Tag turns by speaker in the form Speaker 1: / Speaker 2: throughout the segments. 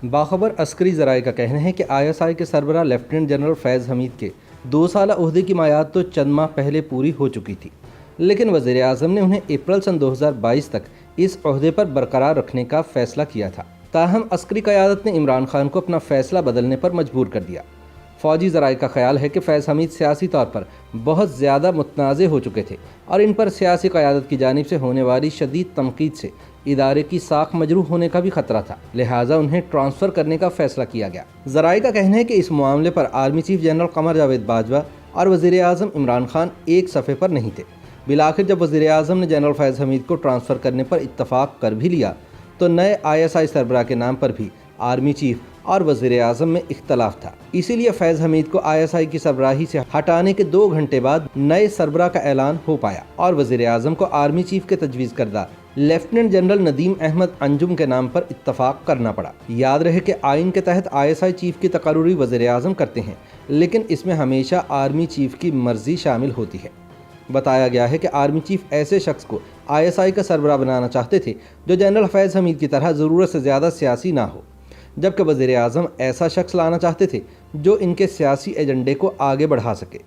Speaker 1: باخبر عسکری ذرائع کا کہنا ہے کہ ISI کے سربراہ لیفٹیننٹ جنرل فیض حمید کے 2 سالہ عہدے کی میعاد تو چند ماہ پہلے پوری ہو چکی تھی، لیکن وزیر اعظم نے انہیں اپریل سن 2022 تک اس عہدے پر برقرار رکھنے کا فیصلہ کیا تھا۔ تاہم عسکری قیادت نے عمران خان کو اپنا فیصلہ بدلنے پر مجبور کر دیا۔ فوجی ذرائع کا خیال ہے کہ فیض حمید سیاسی طور پر بہت زیادہ متنازع ہو چکے تھے اور ان پر سیاسی قیادت کی جانب سے ہونے والی شدید تنقید سے ادارے کی ساکھ مجروح ہونے کا بھی خطرہ تھا، لہٰذا انہیں ٹرانسفر کرنے کا فیصلہ کیا گیا۔ ذرائع کا کہنا ہے کہ اس معاملے پر army chief general Qamar Javed Bajwa اور وزیر اعظم عمران خان ایک صفحے پر نہیں تھے۔ بالآخر جب وزیر اعظم نے جنرل فیض حمید کو ٹرانسفر کرنے پر اتفاق کر بھی لیا تو نئے ISI سربراہ کے نام پر بھی آرمی چیف اور وزیر اعظم میں اختلاف تھا۔ اسی لیے فیض حمید کو ISI کی سربراہی سے ہٹانے کے 2 گھنٹے بعد نئے سربراہ کا اعلان ہو پایا اور وزیر اعظم کو آرمی چیف کے تجویز کردہ لیفٹیننٹ جنرل ندیم احمد انجم کے نام پر اتفاق کرنا پڑا۔ یاد رہے کہ آئین کے تحت ISI چیف کی تقرری وزیر اعظم کرتے ہیں، لیکن اس میں ہمیشہ آرمی چیف کی مرضی شامل ہوتی ہے۔ بتایا گیا ہے کہ آرمی چیف ایسے شخص کو ISI کا سربراہ بنانا چاہتے تھے جو جنرل فیض حمید کی طرح ضرورت سے زیادہ سیاسی نہ ہو، جبکہ وزیر اعظم ایسا شخص لانا چاہتے تھے جو ان کے سیاسی ایجنڈے کو آگے بڑھا سکے۔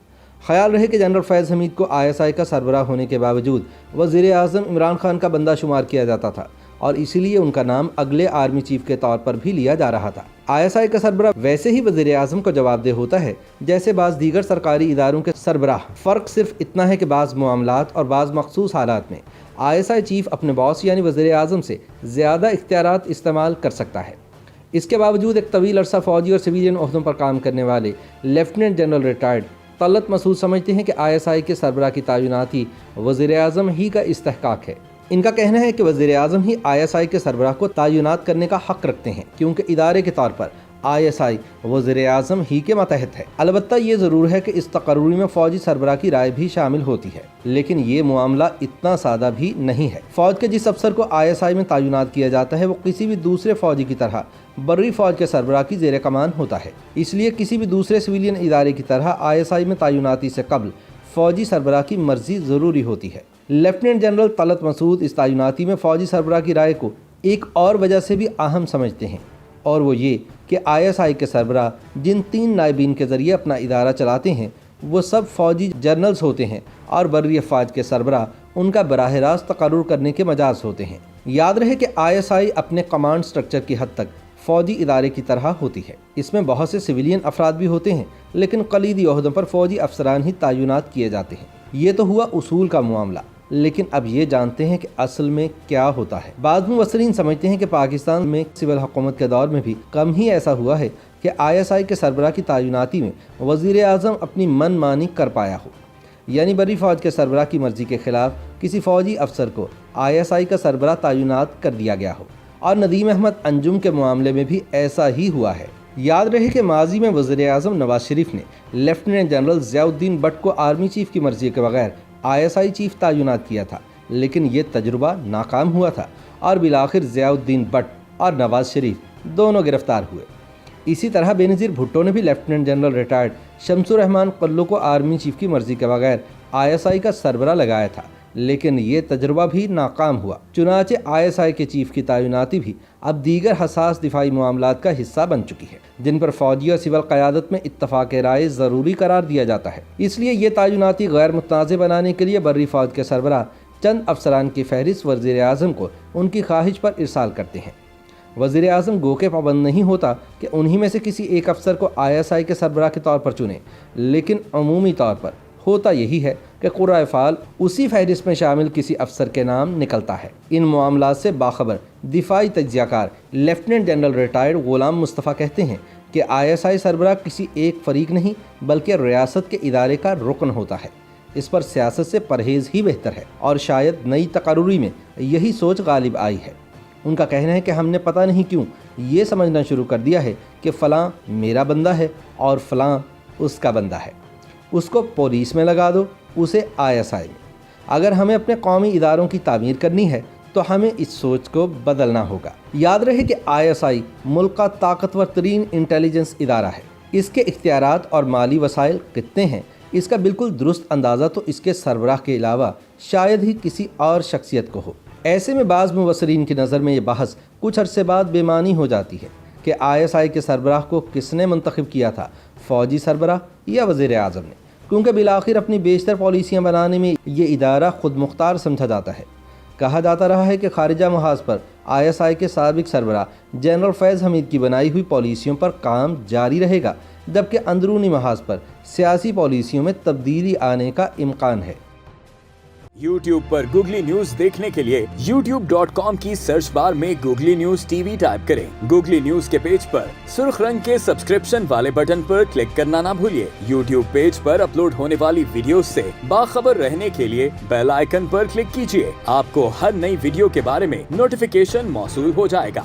Speaker 1: خیال رہے کہ جنرل فیض حمید کو ISI کا سربراہ ہونے کے باوجود وزیر اعظم عمران خان کا بندہ شمار کیا جاتا تھا اور اسی لیے ان کا نام اگلے آرمی چیف کے طور پر بھی لیا جا رہا تھا۔ ISI کا سربراہ ویسے ہی وزیر اعظم کو جواب دہ ہوتا ہے جیسے بعض دیگر سرکاری اداروں کے سربراہ، فرق صرف اتنا ہے کہ بعض معاملات اور بعض مخصوص حالات میں ISI چیف اپنے باس یعنی وزیر اعظم سے زیادہ اختیارات استعمال کر سکتا ہے۔ اس کے باوجود ایک طویل عرصہ فوجی اور سویلین عہدوں پر کام کرنے والے لیفٹیننٹ جنرل ریٹائرڈ طلعت مسعود سمجھتے ہیں کہ ISI کے سربراہ کی تعیناتی وزیر اعظم ہی کا استحقاق ہے۔ ان کا کہنا ہے کہ وزیر اعظم ہی ISI کے سربراہ کو تعینات کرنے کا حق رکھتے ہیں کیونکہ ادارے کے طور پر ISI وزیر اعظم ہی کے ماتحت ہے۔ البتہ یہ ضرور ہے کہ اس تقرری میں فوجی سربراہ کی رائے بھی شامل ہوتی ہے، لیکن یہ معاملہ اتنا سادہ بھی نہیں ہے۔ فوج کے جس افسر کو ISI میں تعینات کیا جاتا ہے وہ کسی بھی دوسرے فوجی کی طرح بری فوج کے سربراہ کی زیر کمان ہوتا ہے، اس لیے کسی بھی دوسرے سویلین ادارے کی طرح ISI میں تعیناتی سے قبل فوجی سربراہ کی مرضی ضروری ہوتی ہے۔ لیفٹیننٹ جنرل طلعت مسعود اس تعیناتی میں فوجی سربراہ کی رائے کو ایک اور وجہ سے بھی اہم سمجھتے ہیں، اور وہ یہ کہ ISI کے سربراہ جن 3 نائبین کے ذریعے اپنا ادارہ چلاتے ہیں وہ سب فوجی جنرلز ہوتے ہیں اور بری افواج کے سربراہ ان کا براہ راست تقرر کرنے کے مجاز ہوتے ہیں۔ یاد رہے کہ ISI اپنے کمانڈ سٹرکچر کی حد تک فوجی ادارے کی طرح ہوتی ہے۔ اس میں بہت سے سویلین افراد بھی ہوتے ہیں، لیکن کلیدی عہدوں پر فوجی افسران ہی تعینات کیے جاتے ہیں۔ یہ تو ہوا اصول کا معاملہ، لیکن اب یہ جانتے ہیں کہ اصل میں کیا ہوتا ہے۔ بعض مبصرین سمجھتے ہیں کہ پاکستان میں سول حکومت کے دور میں بھی کم ہی ایسا ہوا ہے کہ ISI کے سربراہ کی تعیناتی میں وزیر اعظم اپنی من مانی کر پایا ہو، یعنی بری فوج کے سربراہ کی مرضی کے خلاف کسی فوجی افسر کو ISI کا سربراہ تعینات کر دیا گیا ہو، اور ندیم احمد انجم کے معاملے میں بھی ایسا ہی ہوا ہے۔ یاد رہے کہ ماضی میں وزیر اعظم نواز شریف نے lieutenant general Zia Uddin but کو آرمی چیف کی مرضی کے بغیر ISI چیف تعینات کیا تھا، لیکن یہ تجربہ ناکام ہوا تھا اور بالآخر ضیاء الدین بٹ اور نواز شریف دونوں گرفتار ہوئے۔ اسی طرح بے نظیر بھٹو نے بھی لیفٹیننٹ جنرل ریٹائرڈ شمس الرحمان قلو کو آرمی چیف کی مرضی کے بغیر ISI کا سربراہ لگایا تھا، لیکن یہ تجربہ بھی ناکام ہوا۔ چنانچہ ISI کے چیف کی تعیناتی بھی اب دیگر حساس دفاعی معاملات کا حصہ بن چکی ہے، جن پر فوجی اور سول قیادت میں اتفاق رائے ضروری قرار دیا جاتا ہے۔ اس لیے یہ تعیناتی غیر متنازع بنانے کے لیے بری فوج کے سربراہ چند افسران کی فہرست وزیر اعظم کو ان کی خواہش پر ارسال کرتے ہیں۔ وزیر اعظم گو کہ پابند نہیں ہوتا کہ انہی میں سے کسی ایک افسر کو ISI کے سربراہ کے طور پر چنے، لیکن عمومی طور پر ہوتا یہی ہے کہ قرۂ فعال اسی فہرست میں شامل کسی افسر کے نام نکلتا ہے۔ ان معاملات سے باخبر دفاعی تجزیہ کار lieutenant general retired Ghulam Mustafa کہتے ہیں کہ ISI سربراہ کسی ایک فریق نہیں بلکہ ریاست کے ادارے کا رکن ہوتا ہے۔ اس پر سیاست سے پرہیز ہی بہتر ہے، اور شاید نئی تقرری میں یہی سوچ غالب آئی ہے۔ ان کا کہنا ہے کہ ہم نے پتہ نہیں کیوں یہ سمجھنا شروع کر دیا ہے کہ فلاں میرا بندہ ہے اور فلاں اس کا بندہ ہے، اس کو پولیس میں لگا دو، اسے ISI میں۔ اگر ہمیں اپنے قومی اداروں کی تعمیر کرنی ہے تو ہمیں اس سوچ کو بدلنا ہوگا۔ یاد رہے کہ ISI ملک کا طاقتور ترین انٹیلیجنس ادارہ ہے۔ اس کے اختیارات اور مالی وسائل کتنے ہیں، اس کا بالکل درست اندازہ تو اس کے سربراہ کے علاوہ شاید ہی کسی اور شخصیت کو ہو۔ ایسے میں بعض مبصرین کی نظر میں یہ بحث کچھ عرصے بعد بے معنی ہو جاتی ہے، کہ ISI کے سربراہ کو کس نے منتخب کیا تھا، فوجی سربراہ یا وزیر اعظم نے، کیونکہ بالآخر اپنی بیشتر پالیسیاں بنانے میں یہ ادارہ خود مختار سمجھا جاتا ہے۔ کہا جاتا رہا ہے کہ خارجہ محاذ پر ISI کے سابق سربراہ جنرل فیض حمید کی بنائی ہوئی پالیسیوں پر کام جاری رہے گا، جبکہ اندرونی محاذ پر سیاسی پالیسیوں میں تبدیلی آنے کا امکان ہے۔
Speaker 2: YouTube پر گوگلی نیوز دیکھنے کے لیے youtube.com کی سرچ بار میں گوگلی نیوز TV ٹائپ کریں۔ گوگلی نیوز کے پیج پر سرخ رنگ کے سبسکرپشن والے بٹن پر کلک کرنا نہ بھولیے۔ YouTube پیج پر اپلوڈ ہونے والی ویڈیوز سے باخبر رہنے کے لیے بیل آئیکن پر کلک کیجیے۔ آپ کو ہر نئی ویڈیو کے بارے میں نوٹیفیکیشن موصول ہو جائے گا۔